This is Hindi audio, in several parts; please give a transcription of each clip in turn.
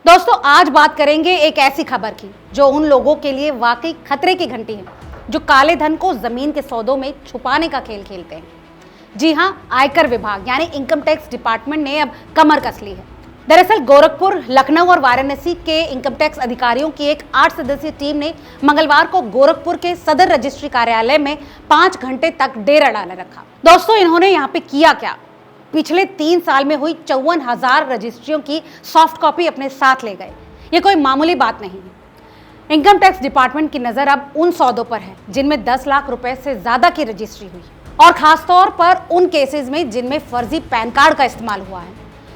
दोस्तों आज बात करेंगे एक ऐसी खबर की जो उन लोगों के लिए वाकई खतरे की घंटी है जो काले धन को जमीन के सौदों में छुपाने का खेल खेलते हैं। जी हां, आयकर विभाग यानी इनकम टैक्स डिपार्टमेंट ने अब कमर कस ली है। दरअसल गोरखपुर, लखनऊ और वाराणसी के इनकम टैक्स अधिकारियों की एक 8 सदस्यीय टीम ने मंगलवार को गोरखपुर के सदर रजिस्ट्री कार्यालय में 5 घंटे तक डेरा डाला रखा। दोस्तों इन्होंने यहाँ पे किया क्या? पिछले 3 साल में हुई 54,000 रजिस्ट्रियों की सॉफ्ट कॉपी अपने साथ ले गए। ये कोई मामूली बात नहीं है। इनकम टैक्स डिपार्टमेंट की नजर अब उन सौदों पर है जिनमें 10 लाख रुपए से ज्यादा की रजिस्ट्री हुई और खासतौर पर उन केसेस में जिनमें फर्जी पैन कार्ड का इस्तेमाल हुआ है।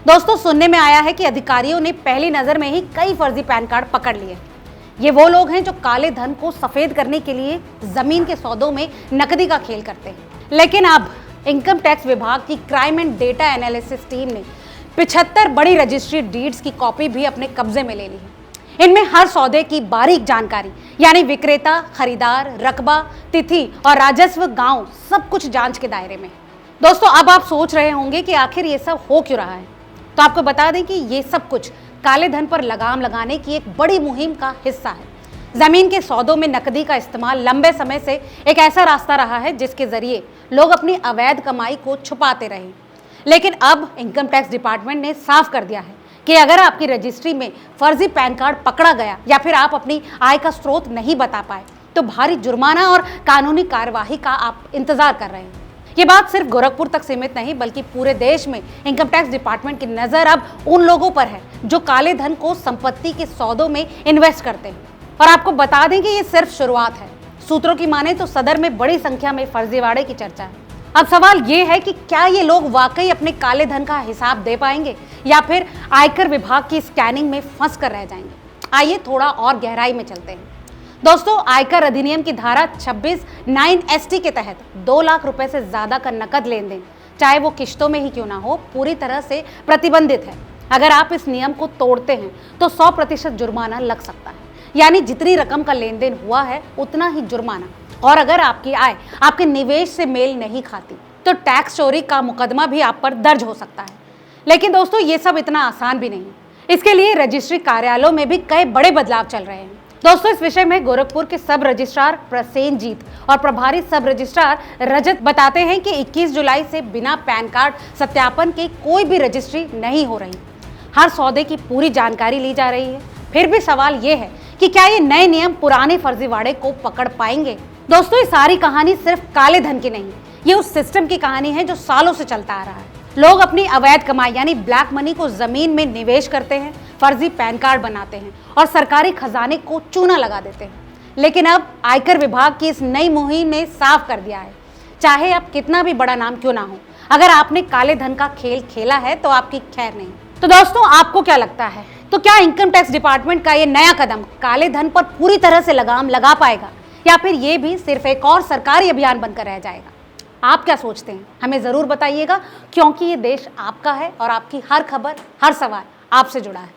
दोस्तों सुनने में आया है कि अधिकारियों ने पहली नजर में ही कई फर्जी पैन कार्ड पकड़ लिए। ये वो लोग हैं जो काले धन को सफेद करने के लिए जमीन के सौदों में नकदी का खेल करते हैं। लेकिन अब इनकम टैक्स विभाग की crime and data analysis team ने 75 बड़ी रजिस्ट्री डीड्स की कॉपी भी अपने कब्जे में ले ली है। इनमें हर सौदे की बारीक जानकारी यानी विक्रेता, खरीदार, रकबा, तिथि और राजस्व गांव सब कुछ जांच के दायरे में। दोस्तों अब आप सोच रहे होंगे कि आखिर ये सब हो क्यों रहा है, तो आपको बता दें कि ये सब कुछ काले धन पर लगाम लगाने की एक बड़ी मुहिम का हिस्सा है। जमीन के सौदों में नकदी का इस्तेमाल लंबे समय से एक ऐसा रास्ता रहा है जिसके जरिए लोग अपनी अवैध कमाई को छुपाते रहे। लेकिन अब इनकम टैक्स डिपार्टमेंट ने साफ कर दिया है कि अगर आपकी रजिस्ट्री में फर्जी पैन कार्ड पकड़ा गया या फिर आप अपनी आय का स्रोत नहीं बता पाए तो भारी जुर्माना और कानूनी कार्यवाही का आप इंतजार कर रहे हैं। ये बात सिर्फ गोरखपुर तक सीमित नहीं बल्कि पूरे देश में इनकम टैक्स डिपार्टमेंट की नजर अब उन लोगं पर है जो काले धन को संपत्ति के सौदों में इन्वेस्ट करते हैं। और आपको बता दें कि ये सिर्फ शुरुआत है। सूत्रों की माने तो सदर में बड़ी संख्या में फर्जीवाड़े की चर्चा है। अब सवाल ये है कि क्या ये लोग वाकई अपने काले धन का हिसाब दे पाएंगे या फिर आयकर विभाग की स्कैनिंग में फंस कर रह जाएंगे। आइए थोड़ा और गहराई में चलते हैं। दोस्तों आयकर अधिनियम की धारा 26(9)ST के तहत 2 लाख रुपए से ज्यादा का नकद लेन देन, चाहे वो किश्तों में ही क्यों ना हो, पूरी तरह से प्रतिबंधित है। अगर आप इस नियम को तोड़ते हैं तो 100% जुर्माना लग सकता है, यानी जितनी रकम का लेन देन हुआ है उतना ही जुर्माना। और अगर आपकी आय आपके निवेश से मेल नहीं खाती तो टैक्स चोरी का मुकदमा भी आप पर दर्ज हो सकता है। लेकिन दोस्तों ये सब इतना आसान भी नहीं। इसके लिए रजिस्ट्री कार्यालयों में भी कई बड़े बदलाव चल रहे हैं। दोस्तों इस विषय में गोरखपुर के सब रजिस्ट्रार प्रसेनजीत और प्रभारी सब रजिस्ट्रार रजत बताते हैं कि 21 जुलाई से बिना पैन कार्ड सत्यापन के कोई भी रजिस्ट्री नहीं हो रही। हर सौदे की पूरी जानकारी ली जा रही है। फिर भी सवाल ये है कि क्या ये नए नियम पुराने फर्जीवाड़े को पकड़ पाएंगे? दोस्तों ये सारी कहानी सिर्फ काले धन की नहीं, ये उस सिस्टम की कहानी है जो सालों से चलता आ रहा है। लोग अपनी अवैध कमाई यानी ब्लैक मनी को जमीन में निवेश करते हैं, फर्जी पैन कार्ड बनाते हैं और सरकारी खजाने को चूना लगा देते हैं। लेकिन अब आयकर विभाग की इस नई मुहिम ने साफ कर दिया है, चाहे आप कितना भी बड़ा नाम क्यों ना हो, अगर आपने काले धन का खेल खेला है तो आपकी खैर नहीं। तो दोस्तों आपको क्या लगता है, तो क्या इनकम टैक्स डिपार्टमेंट का ये नया कदम काले धन पर पूरी तरह से लगाम लगा पाएगा या फिर ये भी सिर्फ एक और सरकारी अभियान बनकर रह जाएगा? आप क्या सोचते हैं हमें जरूर बताइएगा, क्योंकि ये देश आपका है और आपकी हर खबर, हर सवाल आपसे जुड़ा है।